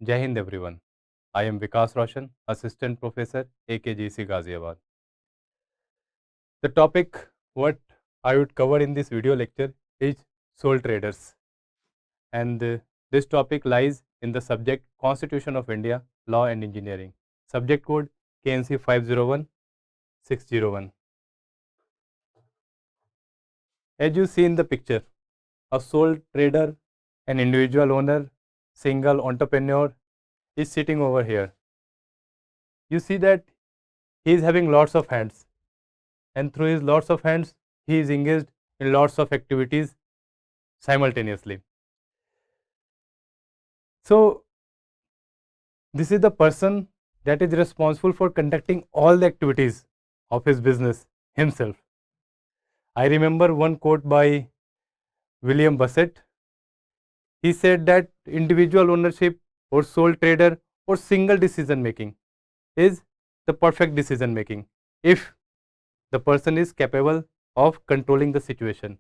Jai Hind everyone. I am Vikas Roshan, Assistant Professor, AKGEC Ghaziabad. The topic what I would cover in this video lecture is sole traders, and this topic lies in the subject Constitution of India, Law and Engineering. Subject code KNC 501601. As you see in the picture, a sole trader, an individual owner, single entrepreneur is sitting over here. You see that he is having lots of hands, and through his lots of hands he is engaged in lots of activities simultaneously. So this is the person that is responsible for conducting all the activities of his business himself. I remember one quote by William Buffett. He said that individual ownership or sole trader or single decision making is the perfect decision making if the person is capable of controlling the situation.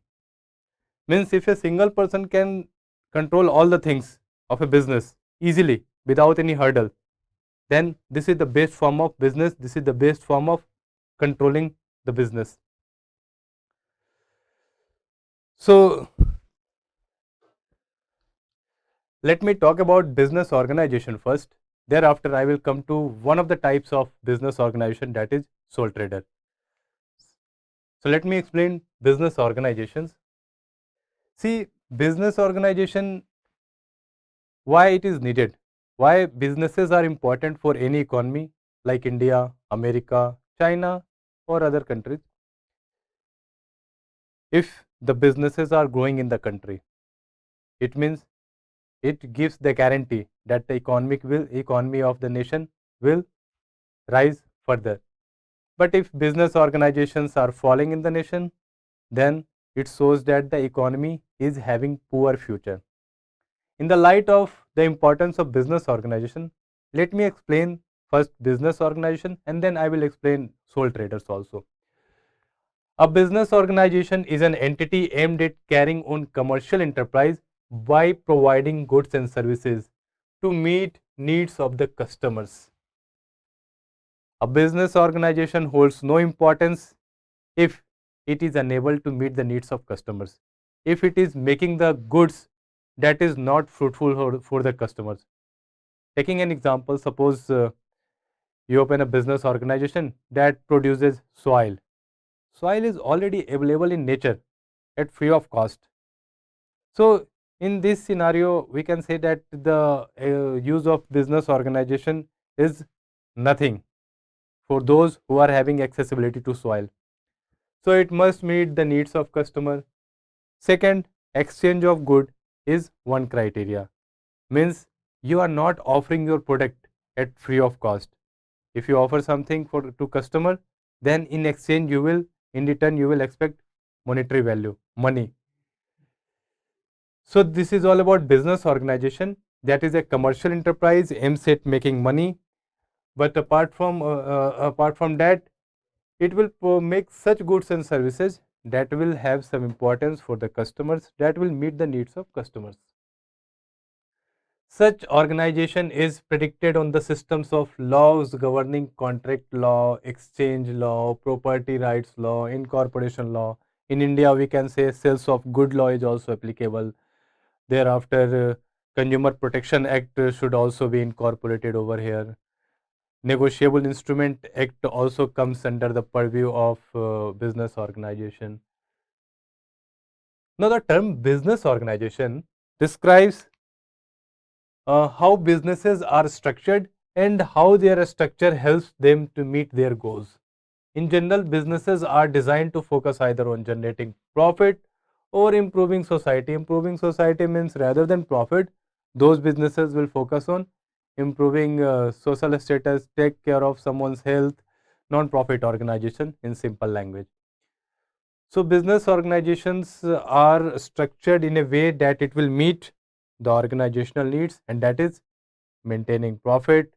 Means if a single person can control all the things of a business easily without any hurdle, then this is the best form of business, this is the best form of controlling the business. So let me talk about business organization first. Thereafter I will come to one of the types of business organization, that is sole trader. So let me explain business organizations. See, business organization, why it is needed, why businesses are important for any economy like India, America, China or other countries. If the businesses are growing in the country, it means it gives the guarantee that the economy of the nation will rise further. But if business organizations are falling in the nation, then it shows that the economy is having poor future. In the light of the importance of business organization, let me explain first business organization and then I will explain sole traders also. A business organization is an entity aimed at carrying on commercial enterprise by providing goods and services to meet needs of the customers. A business organization holds no importance if it is unable to meet the needs of customers. If it is making the goods that is not fruitful for the customers. Taking an example, suppose you open a business organization that produces soil. Soil is already available in nature at free of cost. So in this scenario, we can say that the use of business organization is nothing for those who are having accessibility to soil. So it must meet the needs of customer. Second, exchange of good is one criteria. Means you are not offering your product at free of cost. If you offer something to customer, then in exchange in return you will expect monetary value, money. So this is all about business organization, that is a commercial enterprise aims at making money. But apart from that, it will make such goods and services that will have some importance for the customers, that will meet the needs of customers. Such organization is predicted on the systems of laws governing contract law, exchange law, property rights law, incorporation law. In India, we can say sales of good law is also applicable. Thereafter, Consumer Protection Act should also be incorporated over here. Negotiable Instrument Act also comes under the purview of business organization. Now, the term business organization describes how businesses are structured and how their structure helps them to meet their goals. In general, businesses are designed to focus either on generating profit or improving society. Improving society means rather than profit, those businesses will focus on improving social status, take care of someone's health, non-profit organization in simple language. So business organizations are structured in a way that it will meet the organizational needs, and that is maintaining profit,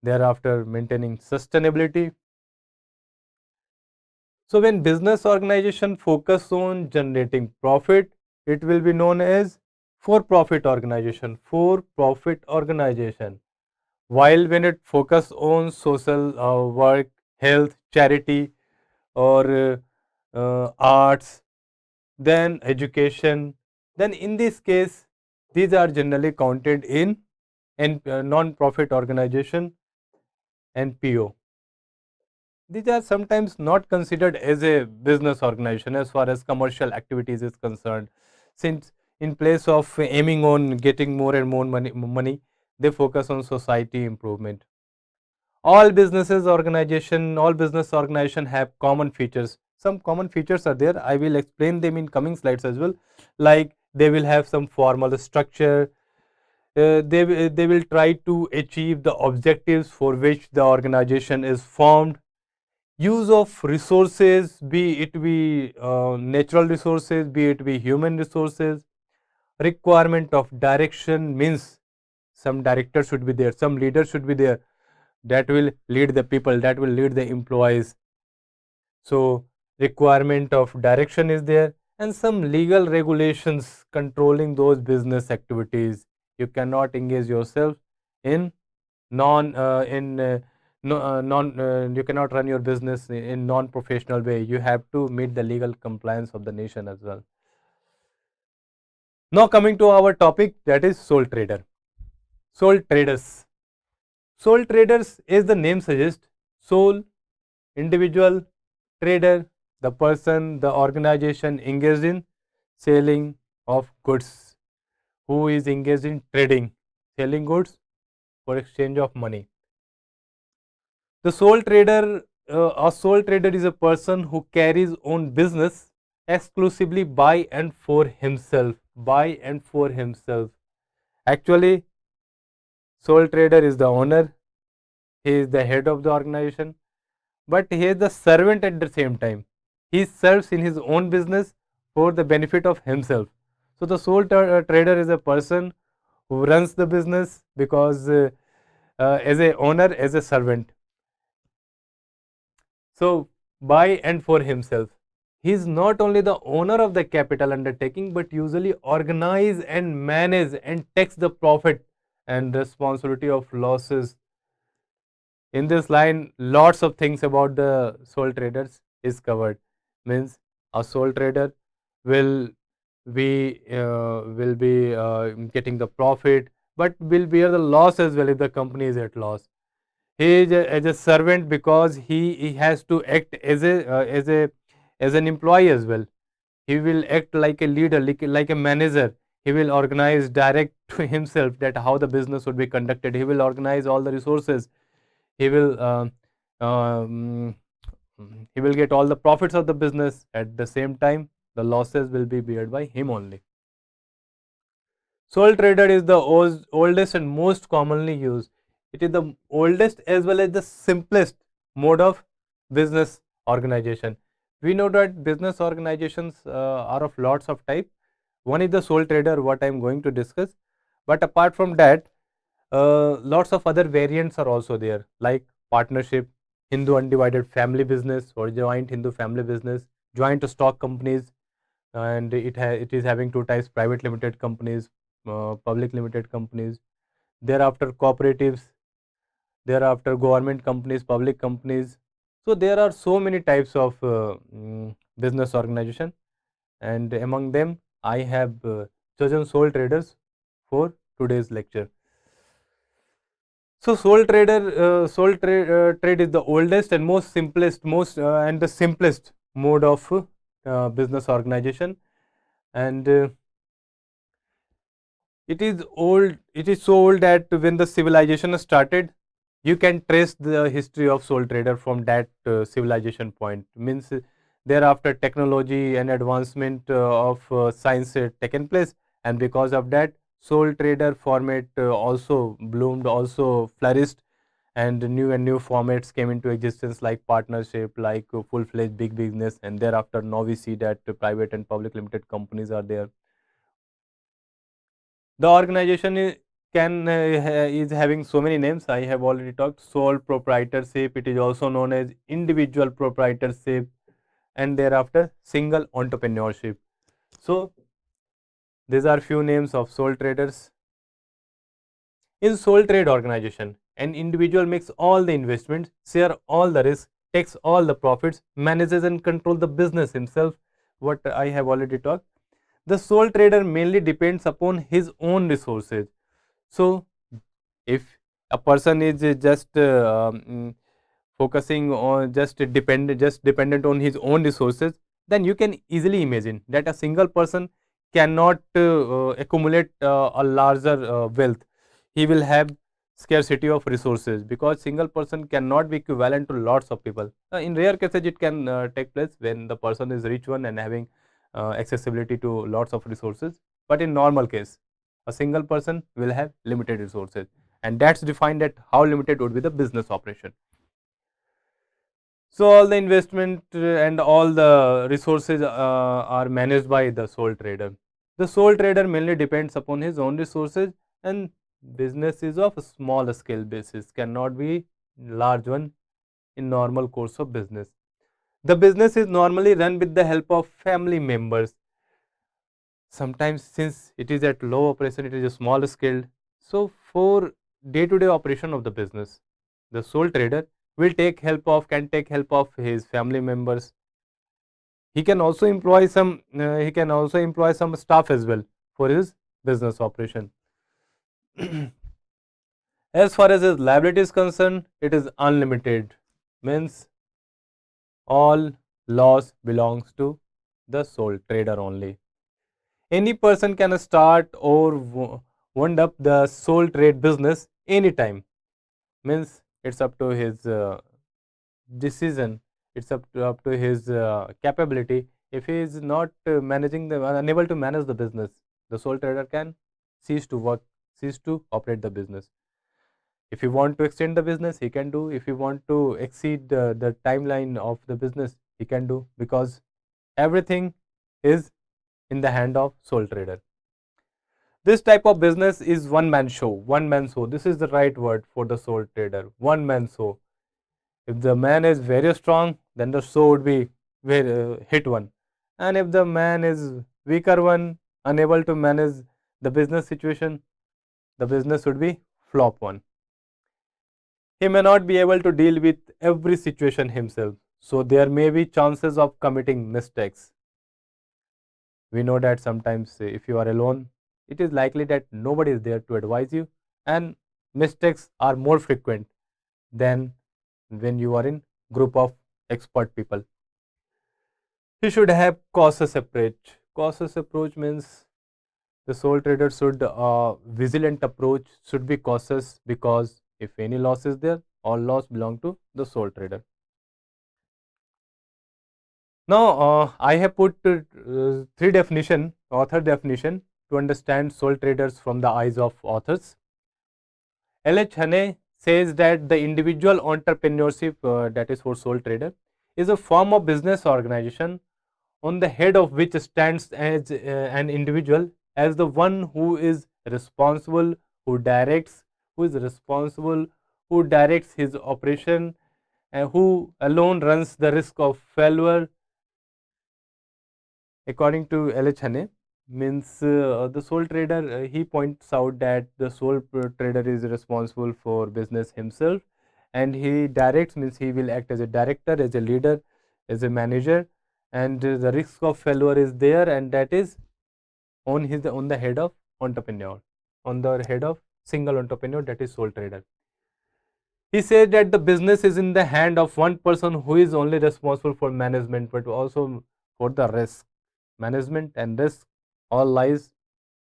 thereafter maintaining sustainability. So when business organization focus on generating profit, it will be known as For profit organization. For profit organization. While when it focus on social work, health, charity, or arts, then education, then in this case, these are generally counted in non-profit organization, NPO. These are sometimes not considered as a business organization as far as commercial activities is concerned, since in place of aiming on getting more and more money, they focus on society improvement. All business organization have common features. Some common features are there. I will explain them in coming slides as well. Like they will have some formal structure. They will try to achieve the objectives for which the organization is formed. Use of resources, be it be natural resources, be it be human resources. Requirement of direction means some director should be there, some leader should be there that will lead the people, that will lead the employees. So requirement of direction is there, and some legal regulations controlling those business activities. You cannot engage yourself in non in no, non you cannot run your business in non professional way. You have to meet the legal compliance of the nation as well. Now coming to our topic, that is sole trader. Sole traders. Sole traders, as the name suggests, sole, individual, trader, the person, the organization engaged in selling of goods, who is engaged in trading, selling goods for exchange of money. The sole trader, a sole trader is a person who carries on business exclusively by and for himself. By and for himself. Actually, sole trader is the owner, he is the head of the organization, but he is the servant at the same time. He serves in his own business for the benefit of himself. So the sole trader is a person who runs the business because as a owner, as a servant. So by and for himself. He is not only the owner of the capital undertaking, but usually organize and manage and takes the profit and responsibility of losses. In this line, lots of things about the sole traders is covered. Means a sole trader will be getting the profit, but will bear the loss as well if the company is at loss. He is as a servant because he has to act as an employee as well. He will act like a leader, like a manager. He will organize direct to himself that how the business would be conducted. He will organize all the resources. He will um, he will get all the profits of the business. At the same time, the losses will be borne by him only. Sole trader is the oldest and most commonly used. It is the oldest as well as the simplest mode of business organization. We know that business organizations are of lots of type. One is the sole trader, what I am going to discuss. But apart from that, lots of other variants are also there, like partnership, Hindu undivided family business or joint Hindu family business, joint stock companies, and it is having two types: private limited companies, public limited companies. Thereafter cooperatives, thereafter government companies, public companies. So there are so many types of business organization, and among them I have chosen sole traders for today's lecture. So trade is the oldest and most simplest, most and the simplest mode of business organization, and it is old. It is so old that when the civilization started, you can trace the history of sole trader from that civilization point. Means thereafter technology and advancement of science taken place, and because of that, sole trader format also bloomed, also flourished, and new formats came into existence like partnership, like full-fledged big business, and thereafter now we see that private and public limited companies are there. The organization is having so many names. I have already talked. Sole proprietorship. It is also known as individual proprietorship, and thereafter single entrepreneurship. So These are few names of sole traders. In sole trade organization, an individual makes all the investments, share all the risk, takes all the profits, manages and control the business himself. What I have already talked. The sole trader mainly depends upon his own resources. So, if a person is focusing on just dependent on his own resources, then you can easily imagine that a single person cannot accumulate a larger wealth. He will have scarcity of resources because single person cannot be equivalent to lots of people. In rare cases it can take place when the person is rich one and having accessibility to lots of resources, but in normal case a single person will have limited resources, and that's defined at how limited would be the business operation. So all the investment and all the resources are managed by the sole trader. The sole trader mainly depends upon his own resources, and business is of a small scale basis, cannot be large one in normal course of business. The business is normally run with the help of family members. Sometimes since it is at low operation, it is a small scale. So for day to day operation of the business, the sole trader will take help of can take help of his family members. He can also employ some staff as well for his business operation. As far as his liability is concerned, it is unlimited, means all loss belongs to the sole trader only. Any person can start or wind up the sole trade business anytime, means it's up to his decision, it's up to his capability. If he is not unable to manage the business, the sole trader can cease to work, cease to operate the business. If you want to extend the business, he can do. If you want to exceed the timeline of the business, he can do, because everything is in the hand of sole trader. This type of business is one man show. One man show. This is the right word for the sole trader. One man show. If the man is very strong, then the show would be very hit one. And if the man is weaker one, unable to manage the business situation, the business would be flop one. He may not be able to deal with every situation himself. So there may be chances of committing mistakes. We know that sometimes if you are alone, it is likely that nobody is there to advise you, and mistakes are more frequent than when you are in group of expert people. You should have cautious approach. Cautious approach means the sole trader should vigilant approach, should be cautious, because if any loss is there, all loss belong to the sole trader. Now I have put author definition to understand sole traders from the eyes of authors. L.H. Hane says that the individual entrepreneurship, that is for sole trader, is a form of business organization on the head of which stands as an individual, as the one who is responsible, who is responsible, who directs his operation, and who alone runs the risk of failure. According to L.H. Hane, means the sole trader, he points out that the sole trader is responsible for business himself, and he directs, means he will act as a director, as a leader, as a manager, and the risk of failure is there, and that is on the head of entrepreneur, on the head of single entrepreneur, that is sole trader. He said that the business is in the hand of one person who is only responsible for management, but also for the risk. Management and risk all lies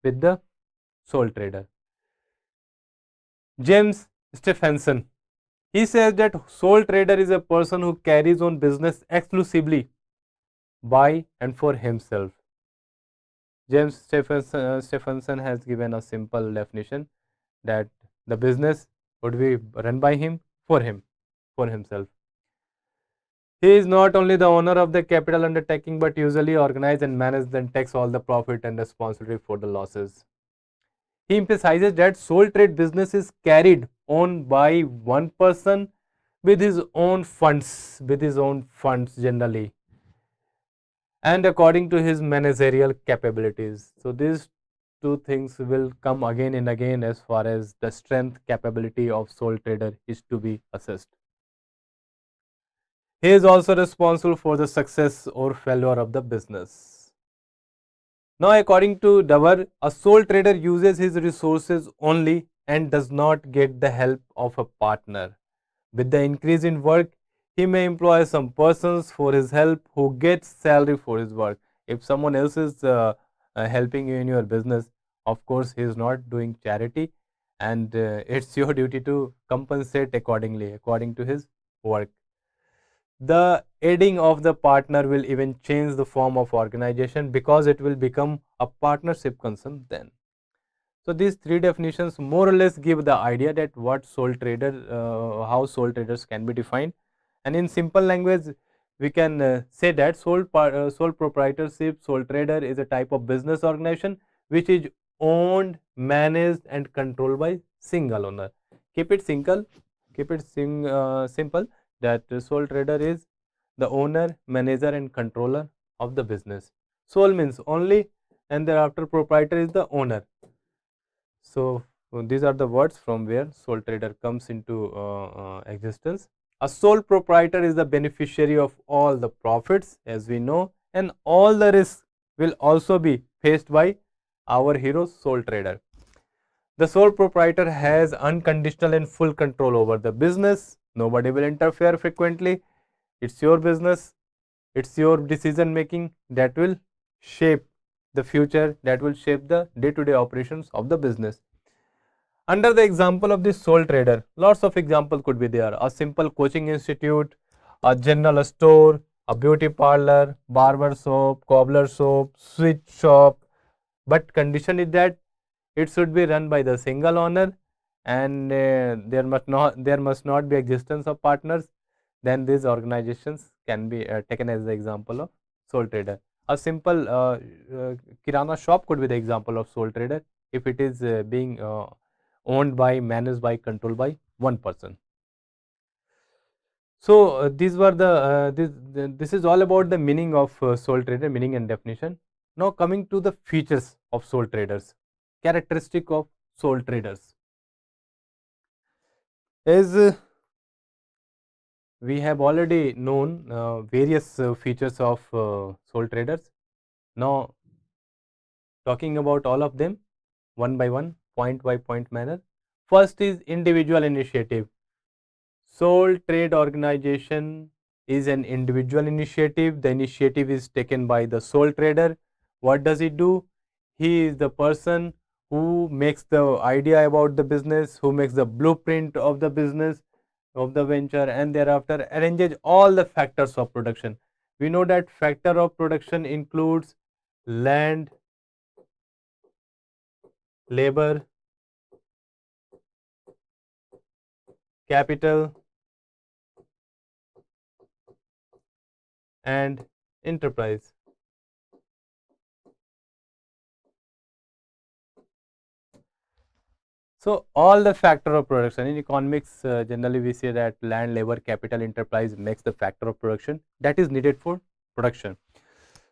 with the sole trader. James Stephenson, he says that sole trader is a person who carries on business exclusively by and for himself. James Stephenson has given a simple definition that the business would be run by him, for himself. He is not only the owner of the capital undertaking, but usually organizes and manages and takes all the profit and responsibility for the losses. He emphasizes that sole trade business is carried on by one person with his own funds generally, and according to his managerial capabilities. So this two things will come again and again as far as the strength capability of sole trader is to be assessed. He is also responsible for the success or failure of the business. Now, according to Davar, a sole trader uses his resources only and does not get the help of a partner. With the increase in work, he may employ some persons for his help who gets salary for his work. If someone else is helping you in your business, of course, he is not doing charity, and it's your duty to compensate accordingly, according to his work. The aiding of the partner will even change the form of organization because it will become a partnership concern then. So these three definitions more or less give the idea that what sole trader, how sole traders can be defined. And in simple language, we can say that sole proprietorship, sole trader is a type of business organization which is owned, managed, and controlled by single owner. Keep it simple. Keep it simple. That sole trader is the owner, manager, and controller of the business. Sole means only, and thereafter proprietor is the owner. So these are the words from where sole trader comes into existence. A sole proprietor is the beneficiary of all the profits, as we know, and all the risks will also be faced by our hero sole trader. The sole proprietor has unconditional and full control over the business. Nobody will interfere frequently. It's your business. It's your decision making that will shape the future, that will shape the day-to-day operations of the business. Under the example of this sole trader, lots of examples could be there. A simple coaching institute, a general store, a beauty parlor, barber shop, cobbler shop, sweet shop. But condition is that it should be run by the single owner, and there must not be existence of partners. Then these organizations can be taken as the example of sole trader. A simple kirana shop could be the example of sole trader if it is being owned by, managed by, controlled by one person. So these were this is all about the meaning of sole trader, meaning and definition. Now coming to the features of sole traders, characteristic of sole traders. As we have already known various features of sole traders. Now talking about all of them one by one, point by point manner. First is individual initiative. Sole trade organization is an individual initiative. The initiative is taken by the sole trader. What does he do? He is the person who makes the idea about the business, who makes the blueprint of the business, of the venture, and thereafter arranges all the factors of production. We know that factor of production includes land, labor, capital, and enterprise. So all the factor of production in economics, generally we say that land, labor, capital, enterprise makes the factor of production that is needed for production.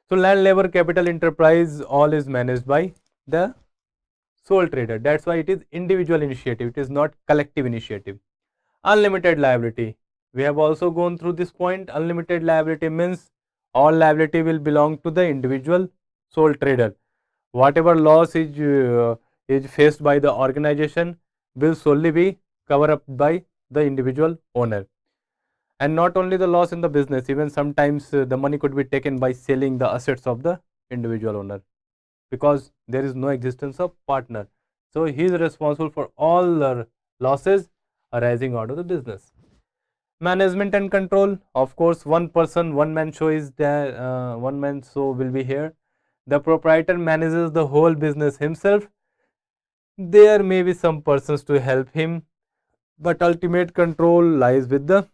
So land, labor, capital, enterprise all is managed by the sole trader. That's why it is individual initiative. It is not collective initiative. Unlimited liability. We have also gone through this point. Unlimited liability means all liability will belong to the individual sole trader. Whatever loss is faced by the organization will solely be covered up by the individual owner. And not only the loss in the business, even sometimes the money could be taken by selling the assets of the individual owner, because there is no existence of partner. So he is responsible for all the losses arising out of the business. Management and control. Of course, one person, one man show is there. One man show will be here. The proprietor manages the whole business himself. There may be some persons to help him, but ultimate control lies with the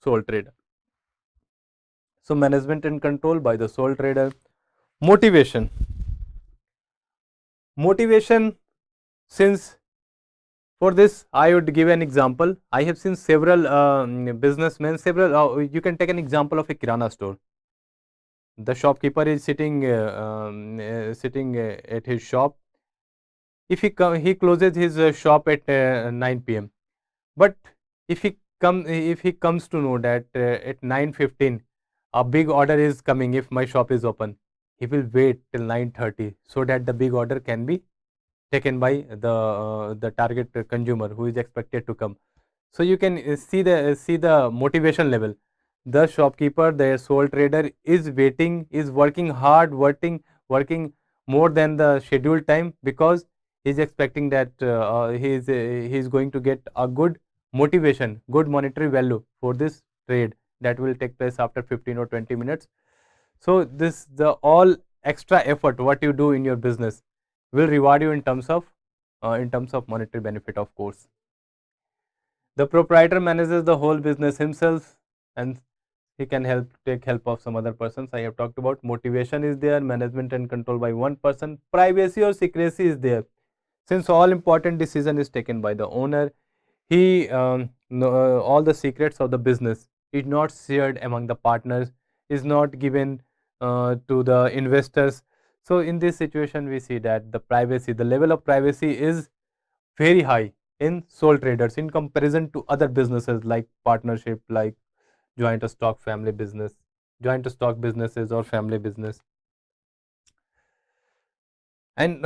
sole trader. So management and control by the sole trader. Motivation. Motivation, since for this I would give an example. I have seen several businessmen, you can take an example of a kirana store. The shopkeeper is sitting at his shop. If he closes his shop at 9 p.m. But if he comes to know that at 9:15 a big order is coming, if my shop is open, he will wait till 9:30 so that the big order can be taken by the target consumer who is expected to come. So you can see the motivation level. The shopkeeper, the sole trader is waiting, is working hard, working more than the scheduled time, because he is expecting that he is going to get a good motivation, good monetary value for this trade that will take place after 15 or 20 minutes. So this the all extra effort what you do in your business will reward you in terms of monetary benefit, of course. The proprietor manages the whole business himself, and he can take help of some other persons. I have talked about motivation is there, management and control by one person, privacy or secrecy is there. Since all important decision is taken by the owner, he all the secrets of the business is not shared among the partners, is not given to the investors. So in this situation, we see that the level of privacy is very high in sole traders in comparison to other businesses like partnership, like joint stock family business, joint stock businesses or family business. And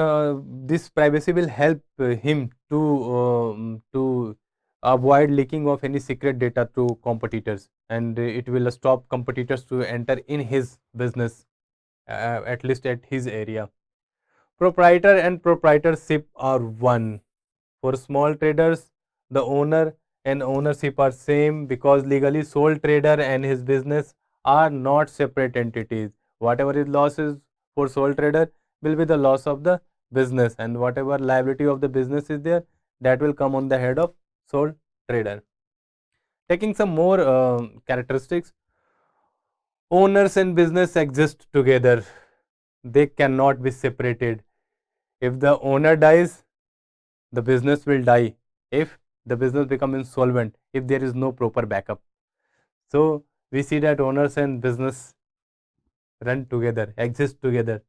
this privacy will help him to avoid leaking of any secret data to competitors, and it will stop competitors to enter in his business, at least at his area. Proprietor and proprietorship are one. For small traders, the owner and ownership are same, because legally sole trader and his business are not separate entities. Whatever is losses for sole trader will be the loss of the business, and whatever liability of the business is there, that will come on the head of sole trader. Taking some more characteristics, owners and business exist together. They cannot be separated. If the owner dies, the business will die. If the business becomes insolvent, if there is no proper backup. So we see that owners and business run together, exist together.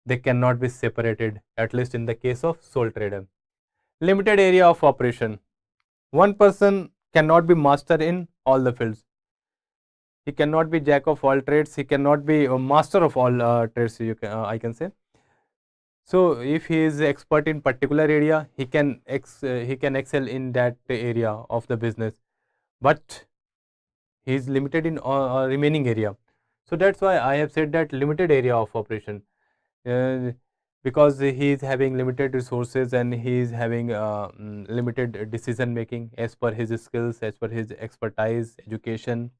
They cannot be separated, at least in the case of sole trader. Limited area of operation. One person cannot be master in all the fields. He cannot be jack of all trades. He cannot be a master of all trades. I can say. So if he is expert in particular area, he can excel in that area of the business, but he is limited in remaining area. So that's why I have said that limited area of operation, uh, because he is having limited resources and he is having limited decision making as per his skills, as per his expertise, education.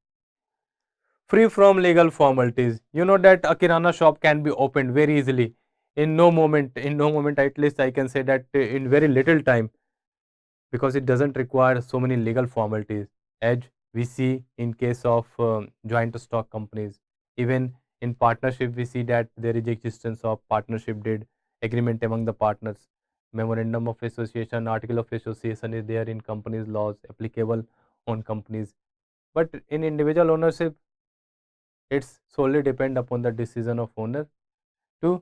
Free from legal formalities. You know that a kirana shop can be opened very easily in no moment, at least I can say that in very little time, because it doesn't require so many legal formalities as we see in case of joint stock companies. Even in partnership, we see that there is existence of partnership deed, agreement among the partners, memorandum of association, article of association is there in companies laws applicable on companies. But in individual ownership, it's solely depend upon the decision of owner to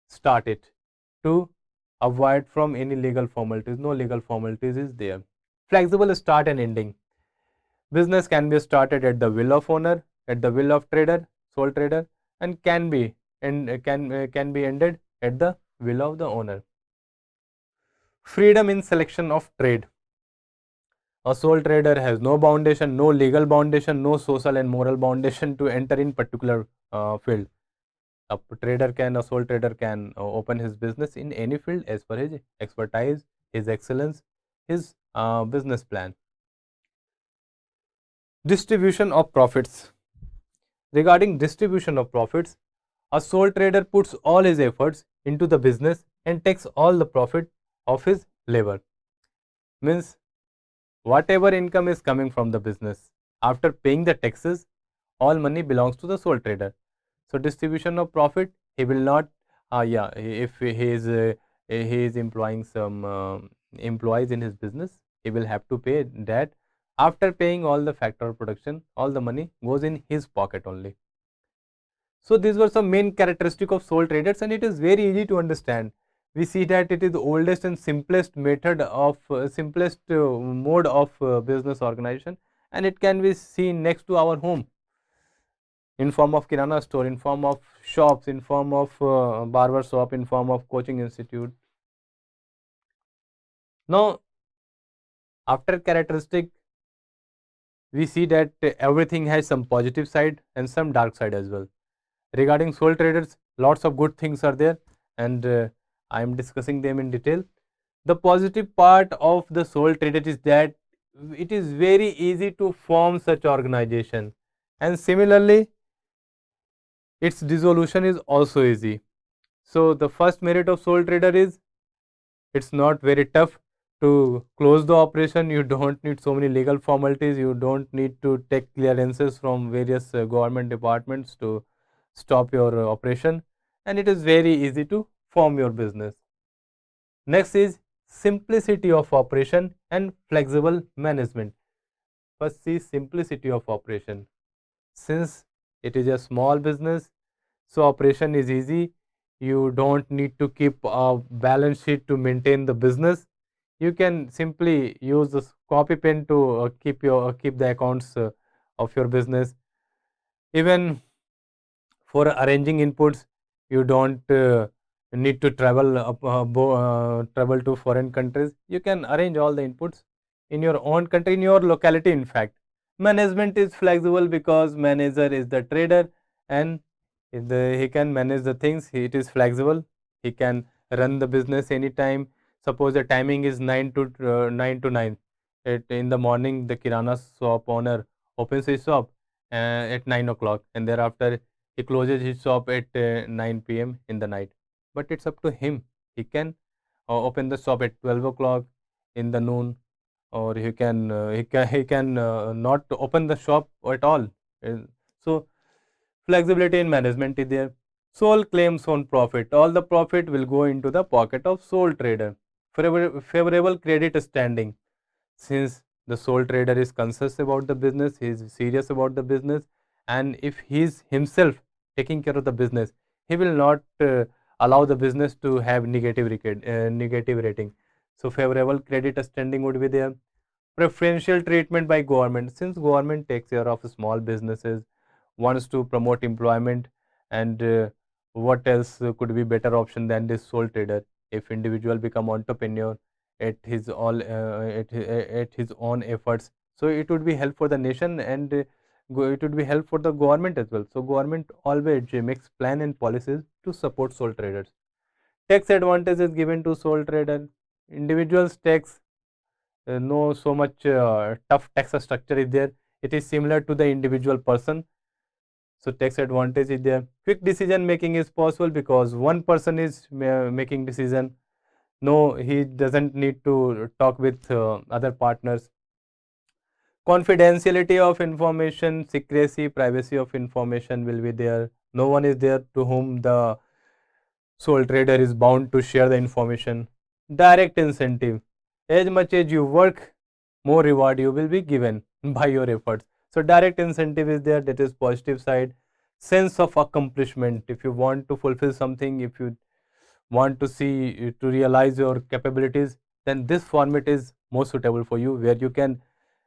start it, to avoid from any legal formalities. No legal formalities is there. Flexible start and ending. Business can be started at the will of owner, at the will of trader, sole trader, and can be ended at the will of the owner. Freedom in selection of trade. A sole trader has no foundation, no legal foundation, no social and moral foundation to enter in particular field. A sole trader can open his business in any field as per his expertise, his excellence, his business plan. Distribution of profits. Regarding distribution of profits, a sole trader puts all his efforts into the business and takes all the profit of his labor. Means whatever income is coming from the business, after paying the taxes, all money belongs to the sole trader. So distribution of profit, he will not, yeah, if he is employing some employees in his business, he will have to pay that. After paying all the factor of production, all the money goes in his pocket only. So these were some main characteristic of sole traders, and it is very easy to understand. We see that it is the oldest and simplest method of simplest mode of business organization, and it can be seen next to our home in form of kirana store, in form of shops, in form of barber shop, in form of coaching institute. Now, after characteristic, we see that everything has some positive side and some dark side as well. Regarding sole traders, lots of good things are there, and I am discussing them in detail. The positive part of the sole trader is that it is very easy to form such organization, and similarly its dissolution is also easy. So the first merit of sole trader is it's not very tough to close the operation. You don't need so many legal formalities, you don't need to take clearances from various government departments to stop your operation, and it is very easy to form your business. Next is simplicity of operation and flexible management. First is simplicity of operation. Since it is a small business, so operation is easy. You don't need to keep a balance sheet to maintain the business. You can simply use this copy pen to keep the accounts of your business. Even for arranging inputs, you don't need to travel to foreign countries. You can arrange all the inputs in your own country, in your locality. In fact, management is flexible because manager is the trader, and he can manage the things. It is flexible. He can run the business anytime. Suppose the timing is 9 to 9. In the morning, the kirana shop owner opens his shop at 9 o'clock, and thereafter he closes his shop at 9 p.m. in the night. But it's up to him. He can open the shop at 12 o'clock in the noon, or he can not open the shop at all. So flexibility in management is there. Sole claims on profit. All the profit will go into the pocket of sole trader. Favorable credit standing. Since the sole trader is conscious about the business, he is serious about the business, and if he is himself taking care of the business, he will not allow the business to have negative rating. So favorable credit standing would be there. Preferential treatment by government. Since government takes care of small businesses, wants to promote employment, and what else could be better option than this sole trader? If individual become entrepreneur at his all at his own efforts, so it would be help for the nation, and it would be help for the government as well. So government always makes plan and policies to support sole traders. Tax advantage is given to sole trader. Individuals tax no so much tough tax structure is there. It is similar to the individual person. So tax advantage is there. Quick decision making is possible because one person is making decision. No, he doesn't need to talk with other partners. Confidentiality of information, secrecy, privacy of information will be there. No one is there to whom the sole trader is bound to share the information. Direct incentive. As much as you work, more reward you will be given by your efforts. So direct incentive is there, that is positive side. Sense of accomplishment. If you want to fulfill something, if you want to see to realize your capabilities, then this format is most suitable for you, where you can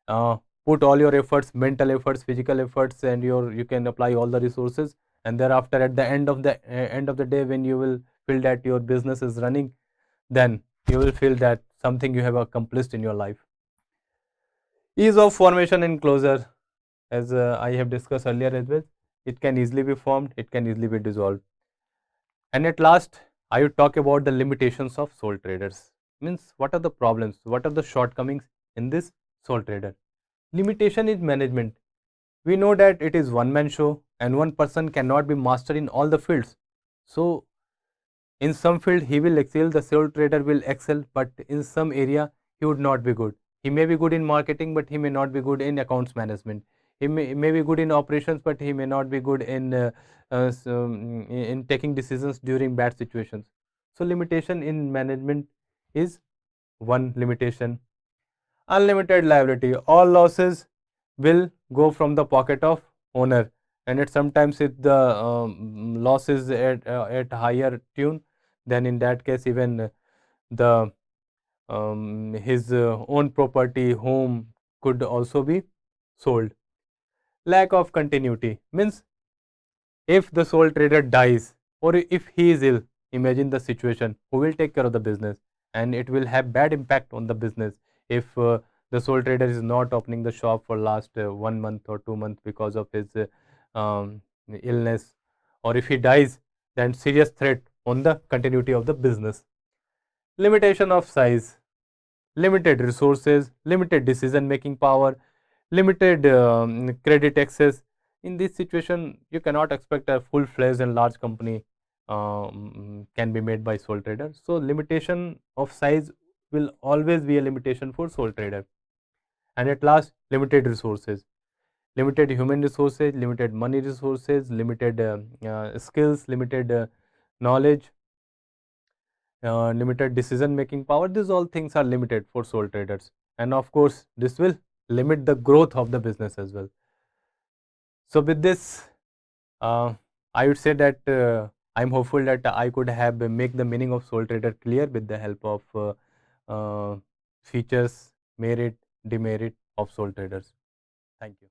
uh, put all your efforts, mental efforts, physical efforts, and you can apply all the resources, and thereafter at the end of the day, when you will feel that your business is running, then you will feel that something you have accomplished in your life. Ease of formation and closure, as I have discussed earlier as well, it can easily be formed, it can easily be dissolved. And at last, I would talk about the limitations of sole traders. Means, what are the problems, what are the shortcomings in this sole trader? Limitation is management. We know that it is one man show, and one person cannot be master in all the fields. So in some field he will excel, the sole trader will excel, but in some area he would not be good. He may be good in marketing, but he may not be good in accounts management. He may be good in operations, but he may not be good in taking decisions during bad situations. So limitation in management is one limitation. Unlimited liability. All losses will go from the pocket of owner, and it sometimes if the loss is at higher tune, then in that case even the his own property, home, could also be sold. Lack of continuity means if the sole trader dies or if he is ill, imagine the situation, who will take care of the business? And it will have bad impact on the business if the sole trader is not opening the shop for last 1 month or 2 months because of his illness, or if he dies, then serious threat on the continuity of the business. Limitation of size, limited resources, limited decision making power, limited credit access. In this situation, you cannot expect a full-fledged and large company can be made by sole trader. So limitation of size will always be a limitation for sole trader. And at last, limited resources, limited human resources, limited money resources, limited skills, limited knowledge, limited decision making power. These all things are limited for sole traders, and of course this will limit the growth of the business as well. So with this, I would say that I'm hopeful that I could have make the meaning of sole trader clear with the help of features, merit, demerit of sole traders. Thank you.